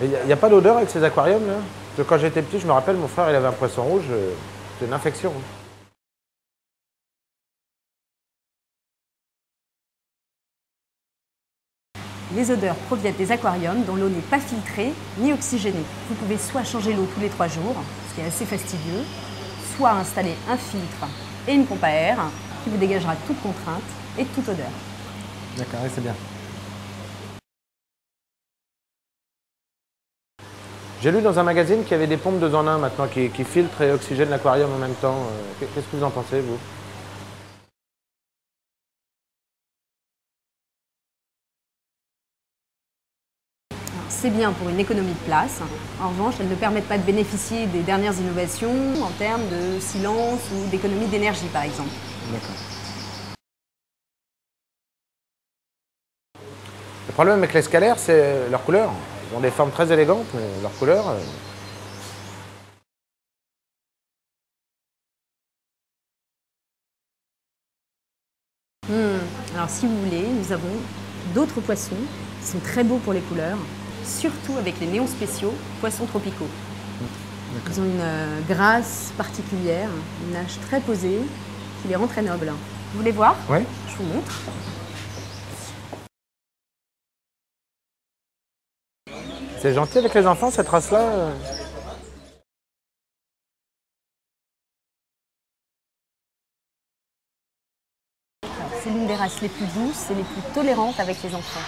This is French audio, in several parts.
Il n'y a pas d'odeur avec ces aquariums là? Parce que quand j'étais petit, je me rappelle, mon frère il avait un poisson rouge, c'était une infection. Les odeurs proviennent des aquariums dont l'eau n'est pas filtrée ni oxygénée. Vous pouvez soit changer l'eau tous les 3 jours, ce qui est assez fastidieux, soit installer un filtre et une pompe à air qui vous dégagera toute contrainte et toute odeur. D'accord, oui, c'est bien. J'ai lu dans un magazine qu'il y avait des pompes 2 en 1 maintenant qui filtrent et oxygènent l'aquarium en même temps. Qu'est-ce que vous en pensez, vous? C'est bien pour une économie de place. En revanche, elles ne permettent pas de bénéficier des dernières innovations en termes de silence ou d'économie d'énergie, par exemple. D'accord. Le problème avec les scalaires, c'est leur couleur. Ils ont des formes très élégantes, mais leur couleur... Alors si vous voulez, nous avons d'autres poissons qui sont très beaux pour les couleurs, surtout avec les néons spéciaux, poissons tropicaux. Ils ont une grâce particulière, une nage très posée qui les rend très nobles. Vous voulez voir? Oui. Je vous montre. C'est gentil avec les enfants, cette race-là. C'est l'une des races les plus douces et les plus tolérantes avec les enfants.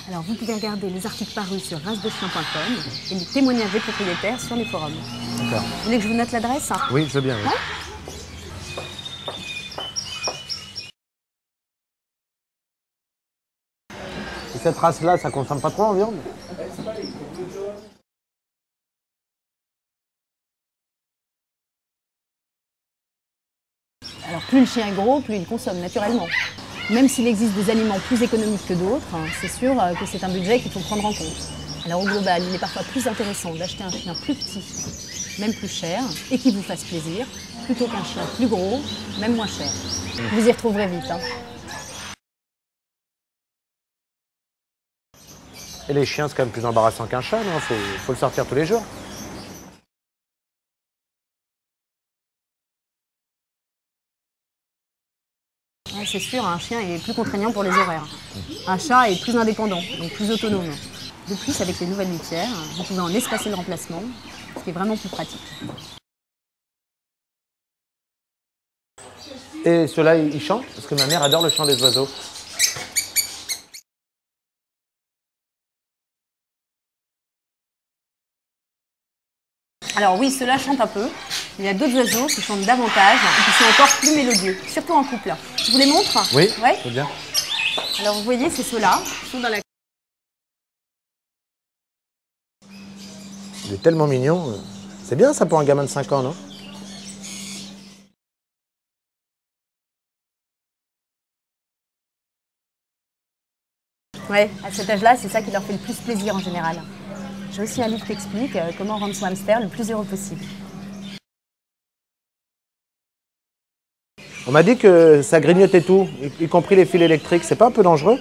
Alors vous pouvez regarder les articles parus sur racedechien.com et les témoignages des propriétaires sur les forums. D'accord. Vous voulez que je vous note l'adresse? Oui, je veux bien. Oui. Ouais. Et cette race-là, ça consomme pas trop en viande? Alors plus le chien est gros, plus il consomme naturellement. Même s'il existe des aliments plus économiques que d'autres, c'est sûr que c'est un budget qu'il faut prendre en compte. Alors au global, il est parfois plus intéressant d'acheter un chien plus petit, même plus cher, et qui vous fasse plaisir, plutôt qu'un chien plus gros, même moins cher. Vous y retrouverez vite. Et les chiens, c'est quand même plus embarrassant qu'un chat, non? Faut le sortir tous les jours. Ouais, c'est sûr, un chien est plus contraignant pour les horaires. Un chat est plus indépendant, donc plus autonome. De plus, avec les nouvelles litières, vous pouvez en espacer le remplacement, ce qui est vraiment plus pratique. Et ceux-là, ils chantent? Parce que ma mère adore le chant des oiseaux. Alors oui, ceux-là chantent un peu. Il y a d'autres oiseaux qui chantent davantage et qui sont encore plus mélodieux, surtout en couple. Je vous les montre? Oui, Ouais. c'est bien. Alors vous voyez, c'est ceux-là. Ils sont dans la... Il est tellement mignon. C'est bien ça pour un gamin de 5 ans, non? Ouais, à cet âge-là, c'est ça qui leur fait le plus plaisir en général. J'ai aussi un livre qui explique comment rendre son hamster le plus heureux possible. On m'a dit que ça grignotait tout, y compris les fils électriques. C'est pas un peu dangereux?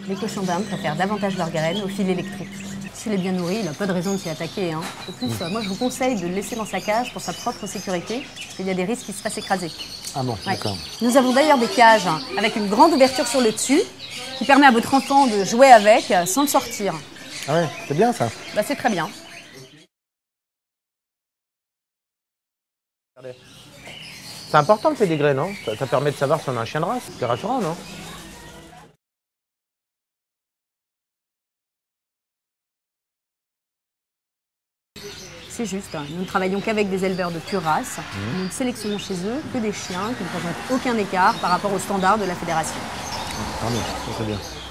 Les cochons d'Inde préfèrent davantage leurs graines aux fils électriques. S'il est bien nourri, il n'a pas de raison de s'y attaquer. De plus, moi je vous conseille de le laisser dans sa cage pour sa propre sécurité, parce qu'il y a des risques qu'il se fasse écraser. Ah bon, Ouais. d'accord. Nous avons d'ailleurs des cages avec une grande ouverture sur le dessus, qui permet à votre enfant de jouer avec sans le sortir. Ah ouais, c'est bien ça. Bah, c'est très bien. C'est important le pédigré, non? Ça permet de savoir si on a un chien de race. C'est rassurant, non? C'est juste, nous ne travaillons qu'avec des éleveurs de pure race. Nous ne sélectionnons chez eux que des chiens qui ne présentent aucun écart par rapport aux standards de la fédération. Tant mieux, ça c'est bien.